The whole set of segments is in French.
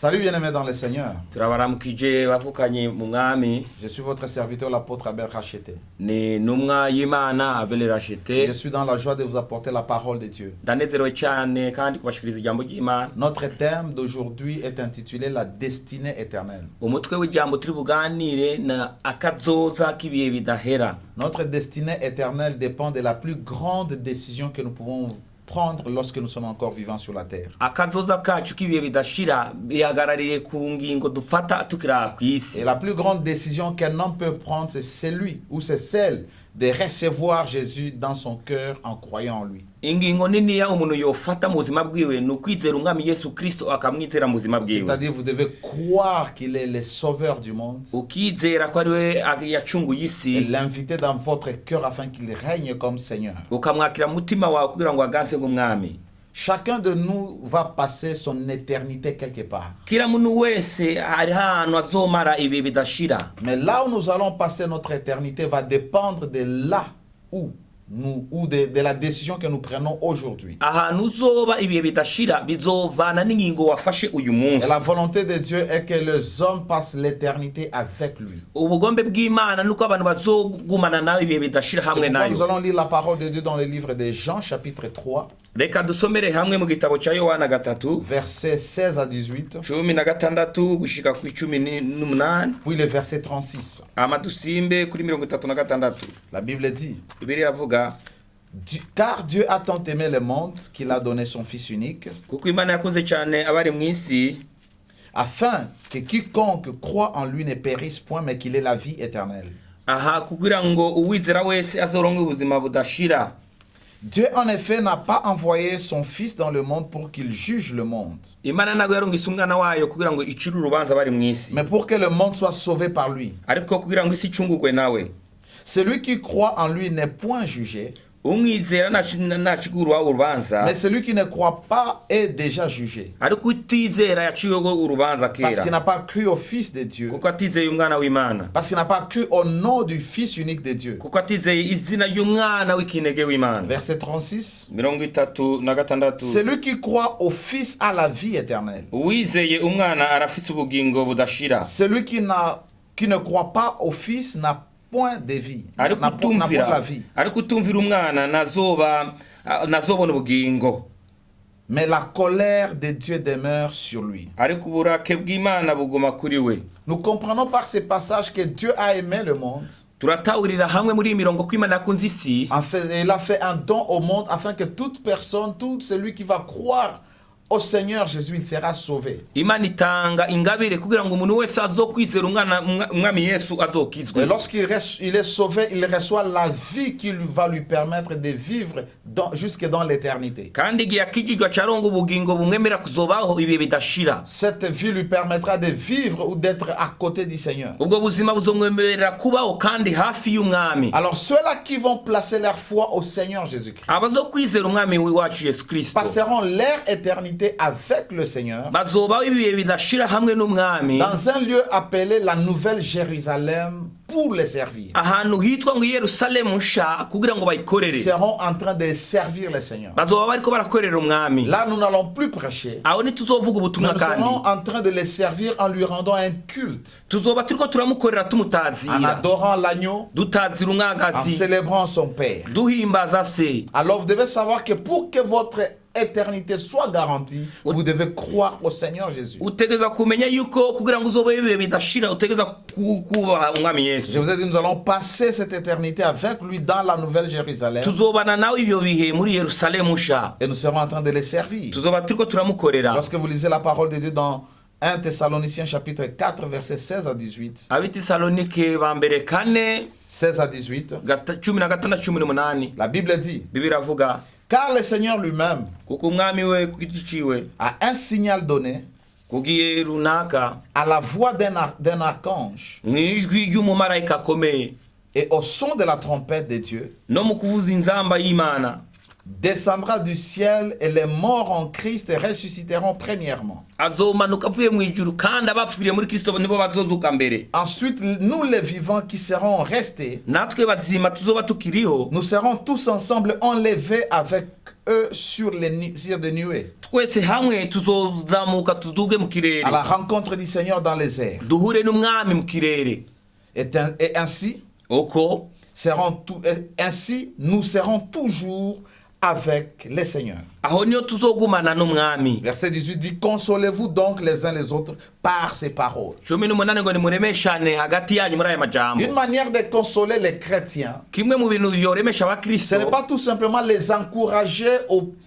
Salut bien-aimés dans le Seigneur. turabaramukije bavukanye mu mwami. Je suis votre serviteur l'apôtre Abel Racheté. Ni numwa y'Imana Abel Racheté. Je suis dans la joie de vous apporter la parole de Dieu. Ndanezerewe cyane kandi kubashikiriza ijambo ry'Imana. Notre thème d'aujourd'hui est intitulé la destinée éternelle. Umutwe w'ijambo turi buganire na akazoza k'ibihe bidahera. Notre destinée éternelle dépend de la plus grande décision que nous pouvons prendre lorsque nous sommes encore vivants sur la terre. Akazoza kacu k'ibihe bidashira bihagarariye ku ngingo dufata tukira ku isi. Et la plus grande décision qu'un homme peut prendre, c'est celui ou c'est celle de recevoir Jésus dans son cœur en croyant en lui. Ingingo nini ya umuntu yofata mu buzima bwiwe no kwizera umwami Yesu Kristo akamwizera mu buzima bwiwe. C'est-à-dire vous devez croire qu'il est le sauveur du monde. Ukizera ko ari we yacunguye isi. Et l'inviter dans votre cœur afin qu'il règne comme Seigneur. Ukamwakira mutima wawe kugira ngo aganze ng'umwami. Chacun de nous va passer son éternité quelque part. Kila muntu wese ari hano azomara ibihe bidashira. Mais là où nous allons passer notre éternité va dépendre de là où nous ou de la décision que nous prenons aujourd'hui. Ahantu uzoba ibihe bidashira bizovana n'ingingo wafashe uyu munsi. Et la volonté de Dieu est que les hommes passent l'éternité avec lui. Ubugombe bw'Imana nuko abantu bazogumana nawe ibihe bidashira hamwe nayo. Nous allons lire la parole de Dieu dans le livre de Jean chapitre 3. Reka dusomere hamwe mu gitabo cya Yohana 3 versets 16 à 18. 16 gushika ku 18. Puis le verset 36. Amadusimbe kuri 36. La Bible dit: Bibiliya avuga, car Dieu a tant aimé le monde qu'il a donné son Fils unique, kuko Imana yakunze cyane abari mu isi, afin que quiconque croit en lui ne périsse point, mais qu'il ait la vie éternelle. Aha kugira ngo uwizera wese azoronke ubuzima budashira. Dieu en effet n'a pas envoyé son Fils dans le monde pour qu'il juge le monde, Imana nago yarungise umwana wayo kugira ngo icire urubanza bari mu isi, mais pour que le monde soit sauvé par lui. ariko kugira ngo isi icungurwe nawe. Celui qui croit en lui n'est point jugé, Umwizera nacigurwa urubanza, mais celui qui ne croit pas est déjà jugé, ariko utizera yaciwe urubanza parce qu'il kera, n'a pas cru au Fils de Dieu, kuko atizeye umwana w'Imana, parce qu'il n'a pas cru au nom du Fils unique de Dieu. kuko atizeye izina y'umwana w'ikinege w'Imana. Verset 36. 36. Celui qui croit au Fils a la vie éternelle. Uwizeye umwana arafise ubugingo budashira. Celui qui ne croit pas au Fils n'a point de vie, n'a point la vie. Ariko utumvira umwana nazobona ubugingo. Mais la colère de Dieu demeure sur lui. Ariko uburake bw'Imana buguma kuri we. Nous comprenons par ce passage que Dieu a aimé le monde. Turatawurira hamwe muri imirongo ko Imana yakunze isi. Il a fait un don au monde afin que toute personne, tout celui qui va croire au Seigneur Jésus, il sera sauvé. Imana itanga ingabire kugira ngo umuntu wese azokwizera umwami Yesu azokizwe. Et lorsqu'il est sauvé, il reçoit la vie qui va lui permettre de vivre jusque dans l'éternité. Kandi igihe akijijwe acaronga ubugingo bumwemera kuzobaho ibihe bidashira. Cette vie lui permettra de vivre ou d'être à côté du Seigneur. Ubwo buzima buzomwemerera kubaho kandi hafi y'umwami. Alors ceux-là qui vont placer leur foi au Seigneur Jésus-Christ Abazokwizera umwami wacu Yesu Kristo passeront leur éternité avec le Seigneur bazobaho ibihe bidashira hamwe n'umwami dans un lieu appelé la Nouvelle Jérusalem pour les servir. ahantu hitwa ngo Yerusalemu nsha kugira ngo bayikorere. Ils seront en train de servir le Seigneur. Bazoba bariko barakorera umwami. Là nous n'allons plus prêcher. Aho ntituzovuga ubutumwa Nous kandi serons en train de les servir en lui rendant un culte, tuzoba turiko turamukorera en tumutazira, adorant l'agneau, dutazira en umwagazi, célébrant son Père. duhimbaza se. Alors vous devez savoir que pour que votre éternité soit garantie, vous devez croire au Seigneur Jésus. Utegeza kumenya yuko kugira ngo uzobe ibihe bidashira utegeza kuba umwami Yesu. Je vous ai dit, nous allons passer cette éternité avec lui dans la Nouvelle Jérusalem Tuzobana nawe ibyo bihe muri Yerusalemu nsha. et nous serons en train de les servir. Tuzoba turiko turamukorera. Lorsque vous lisez la parole de Dieu dans 1 Thessaloniciens chapitre 4 versets 16 à 18. Abitesalonike ba mbere 4 16 à 18. 16-18. La Bible dit: Bibiliya avuga, car le Seigneur lui-même kuko umwami we ku giti ciwe a un signal donné kugiye runaka à la voix d'un archange mwijwi ry'umumarayika akomeye et au son de la trompette de Dieu, no mu kuvuza inzamba y'Imana, descendra du ciel et les morts en Christ ressusciteront premièrement. azomanuka avuye mu ijuru kandi abapfiriye muri Kristo nibo bazozuka mbere. Ensuite, nous les vivants qui serons restés, natwe bazima tuzoba tukiriho, nous serons tous ensemble enlevés avec eux sur des nuées, twese hamwe tuzozamuka tuduge mu kirere, à la rencontre du Seigneur dans les airs. duhure n'umwami mu kirere. Et ainsi, uko ainsi, nous serons toujours avec les seigneurs. aho niyo tuzogumana n'umwami. Verset 18 dit: consolez-vous donc les uns les autres par ces paroles. 18 ngo nimuremeshane hagati yanyu muri aya majambo. Une manière de consoler les chrétiens, kimwe mu bintu yoremesha ce abakristo, n'est pas tout simplement les encourager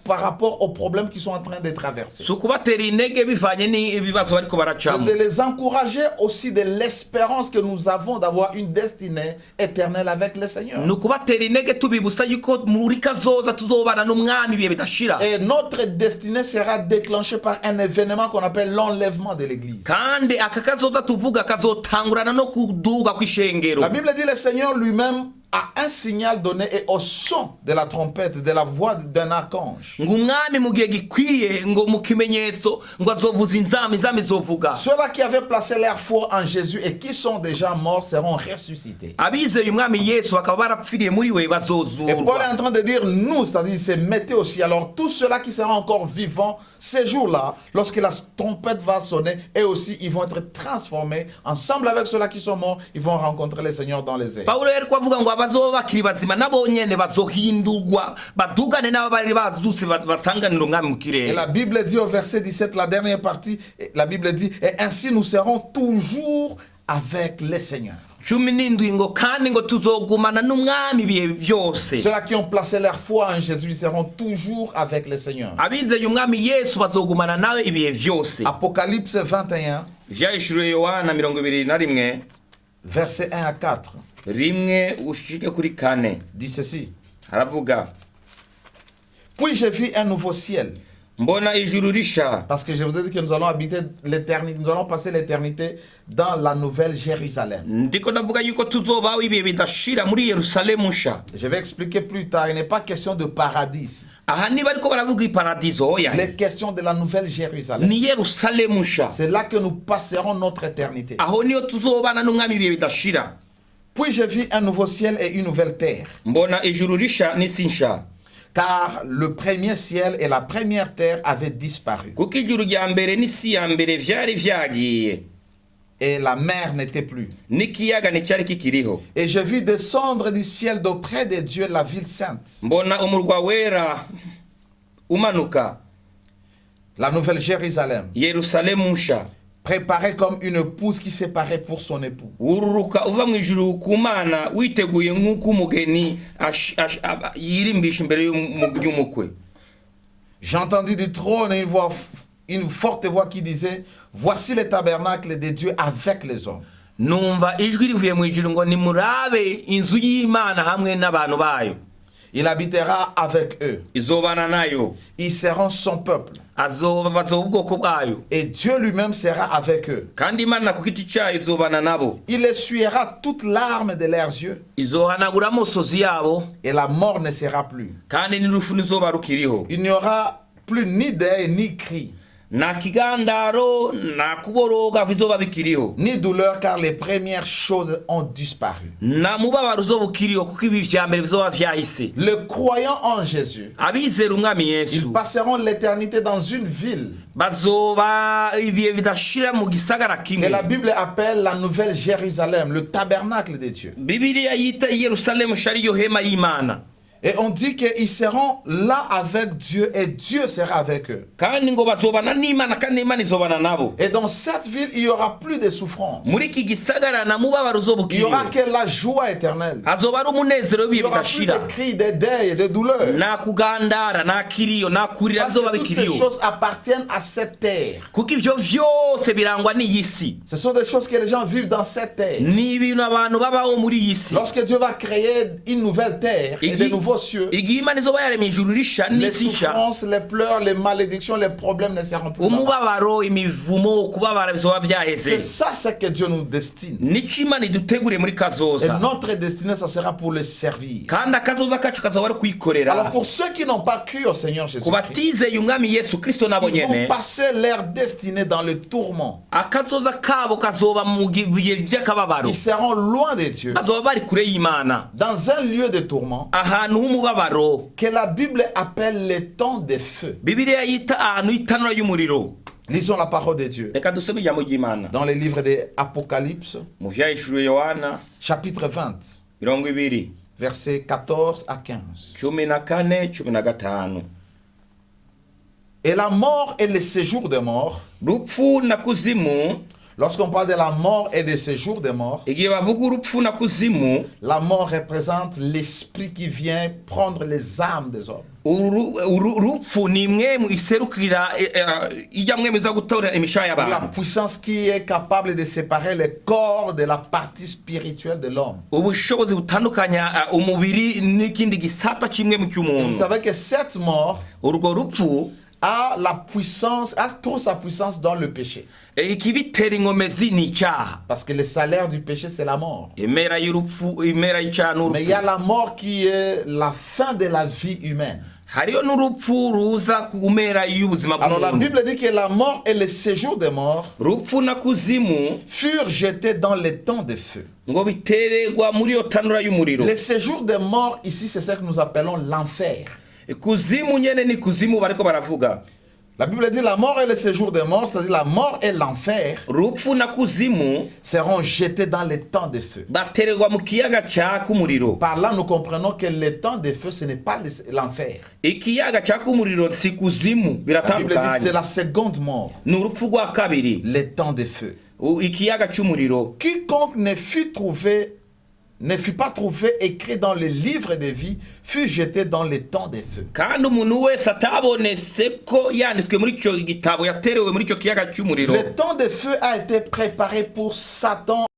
par rapport aux problèmes qu'ils sont en train de traverser. si ukubatera intege bivanye n'ibibazo bariko C'est baracamo, de les encourager aussi de l'espérance que nous avons d'avoir une destinée éternelle avec le Seigneur. ni ukubatera intege tubibusa yuko muri kazoza tuzobana n'umwami ibihe bidashira. Et notre destinée sera déclenchée par un événement qu'on appelle l'enlèvement de l'église. kandi aka kazoza tuvuga kazotangurana no kuduga kw'ishengero. La Bible dit le Seigneur lui-même a un signal donné et au son de la trompette, de la voix d'un archange. ngo umwami mu gihe gikwiye ngo mu kimenyetso ngo azovuza inzamba zovuga. Ceux-là qui avaient placé leur foi en Jésus et qui sont déjà morts seront ressuscités. abizeye umwami Yesu bakaba barapfiriye muri we Et Paul est bazozurwa. en train de dire nous, c'est-à-dire c'est mettez aussi. Alors tous ceux-là qui seront encore vivants ces jours-là, lorsque la trompette va sonner, eux aussi ils vont être transformés ensemble avec ceux-là qui sont morts. Ils vont rencontrer le Seigneur dans les airs. Paulo yariko avuga ngo abazoba bakiri bazima nabo nyene bazohindurwa badugane n'abari bazutse basanganira umwami mu Et kirere. la Bible dit au verset 17, la dernière partie, la Bible dit: et ainsi nous serons toujours avec les seigneurs. 17 ngo kandi ngo tuzogumana n'umwami ibihe byose. Ceux-là qui ont placé leur foi en Jésus, ils seront toujours avec les seigneurs. abizeye umwami Yesu bazogumana nawe ibihe byose. Apocalypse 21, Vyahishuriwe Yohana 21 verset 1 à 4, rimwe ushike kuri 4 dit ceci: haravuga, puis j'ai vu un nouveau ciel. mbona ijuru risha. Parce que je vous ai dit que nous allons habiter l'éternité, nous allons passer l'éternité dans la nouvelle Jérusalem. ndiko ndavuga yuko tuzobaho ibihe bidashira muri Yerusalemu nsha. Je vais expliquer plus tard, il n'est pas question de paradis ici. aha niba ariko baravuga iparadizo oya, Il est question de la nouvelle Jérusalem. ni Yerusalemu nsha. C'est là que nous passerons notre éternité. aho niyo tuzobana n'umwami ibihe bidashira. Puis j'ai vu un nouveau ciel et une nouvelle terre. mbona ijuru risha n'isi nsha, Car le premier ciel et la première terre avaient disparu. kuko ijuru rya mbere n'isi ya mbere vyari vyagiye, Et la mer n'était plus. n'ikiyaga nticyari kikiriho. Et je vis descendre du ciel d'auprès de Dieu la ville sainte, mbona umurwa wera umanuka, la nouvelle Jérusalem, Yerusalemu nsha, préparée comme une épouse qui s'est parée pour son époux. wururuka uva mu ijuru ku Mana witeguye nk'uko umugeni yirimbisha imbere y'umukwe. J'entendis du trône une forte voix qui disait: voici le tabernacle de Dieu avec les hommes. numva ijwi rivuye mu ijuru ngo nimurabe inzu y'Imana hamwe n'abantu bayo. Il habitera avec eux. izobana nayo, Ils seront son peuple. bazoba ubwoko bwayo, Et Dieu lui-même sera avec eux. kandi Imana ku giti cyayo izobana nabo. Il essuiera toute larme de leurs yeux. izohanagura amosozi yabo, Et la mort ne sera plus. kandi n'urupfu ntizoba rukiriho. Il n'y aura plus ni deuil, ni cri, nta kigandaro nta kuboroga bizoba bikiriho, ni douleur, car les premières choses ont disparu. nta mubabaro uzoba ukiriho kuko ibi vya mbere bizoba vyahise. Les croyants en Jésus, abizera umwami Yesu ils passeront l'éternité dans une ville bazoba ibihe bidashira mu gisagara que kimwe. la Bible appelle la nouvelle Jérusalem, le tabernacle de Dieu. Bibiliya yita Yerusalemu shariyo hema y'Imana. Et on dit qu'ils seront là avec Dieu et Dieu sera avec eux. kandi ngo bazobana n'Imana kandi Imana izobana nabo. Et dans cette ville, il n'y aura plus de souffrance. muri iki gisagara na mubabaro uzoba Il n'y aura ukiriho, que la joie éternelle. hazoba ari umunezero Il w'ibihe n'y aura plus bidashira. de cris, de deuil, de douleur. nta kugandara nta kiriyo nta kurira Parce bizoba que toutes ces bikiriho, choses appartiennent à cette terre. kuko ivyo vyose birangwa n'iyi si. Ce sont des choses que les gens vivent dans cette terre. ni ibintu abantu babaho muri iyi si. Lorsque Dieu va créer une nouvelle terre et de nouveaux nouveaux cieux, igihe imana izoba yaremye ijuru risha les n'isi nsha, souffrances, les pleurs, les malédictions, les problèmes ne seront plus là-bas. umubabaro, imivumo, kubabara bizoba C'est byaheze. ça ce que Dieu nous destine. Nico imana iduteguriye muri Et kazoza, notre destinée, ça sera pour le servir. kandi akazoza kacu kazoba ari kwikorera. Alors pour ceux qui n'ont pas cru au Seigneur Ku Jésus-Christ, batizeye umwami Yesu Kristo nabo ils vont nyene, passer leur destinée dans le tourment. akazoza kabo kazoba mu bihe by'akababaro, Ils seront loin de Dieu, bazoba bari kure y'Imana, dans un lieu de tourment ahantu h'umubabaro que la Bible appelle les temps de feu. Bibiliya yita ahantu h'itanura y'umuriro. Lisons la parole de Dieu Reka dusome ijambo ry'Imana dans le livre de Apocalypse, mu vyahishuriwe Yohana chapitre 20, 20 versets 14 à 15. 14 15. Et la mort et le séjour des morts, Rupfu na kuzimu, lorsqu'on parle de la mort et de séjour des morts, igihe bavuga urupfu na kuzimu, la mort représente l'esprit qui vient prendre les âmes des hommes. urupfu ni imwe mu iserukira ijya mwe za gutora imishaha La y'abantu, puissance qui est capable de séparer le corps de la partie spirituelle de l'homme. ubushobozi butandukanya umubiri n'ikindi gisata kimwe mu Vous cy'umuntu. savez que cette mort Urwo rupfu a la puissance, a trop sa puissance dans le péché. ikibitera inkomezi ni icyaha. Parce que le salaire du péché, c'est la mort. Imera y'urupfu, imera y'icyaha Mais il y a n'urupfu. la mort qui est la fin de la vie humaine. Hariyo n'urupfu ruza ku mpera y'ubuzima Alors la bw'umuntu. Bible dit que la mort et le séjour des morts Rupfu na kuzimu furent jetés dans les temps de feu. ngo bitererwa muri iyo tanura y'umuriro. Le séjour des morts ici, c'est ce que nous appelons l'enfer. Kuzimu nyene ni kuzimu bariko baravuga. La Bible dit la mort et le séjour des morts, c'est-à-dire la mort et l'enfer, Rupfu na kuzimu seront jetés dans les temps de feu. batererwa mu kiyaga caka umuriro. Par là, nous comprenons que le temps de feu, ce n'est pas l'enfer. Ikiyaga caka umuriro si kuzimu, La Bible dit que c'est biratandukanye. la seconde mort, Ni urupfu rwa kabiri, le temps de feu. ikiyaga c'umuriro. Quiconque ne fut pas trouvé écrit dans le livre de vie fut jeté dans les temps de feu. Kandi umuntu wese atabonetse ko yanditswe muri ico gitabo yaterewe muri ico kiyaga c'umuriro. Le temps de feu a été préparé pour Satan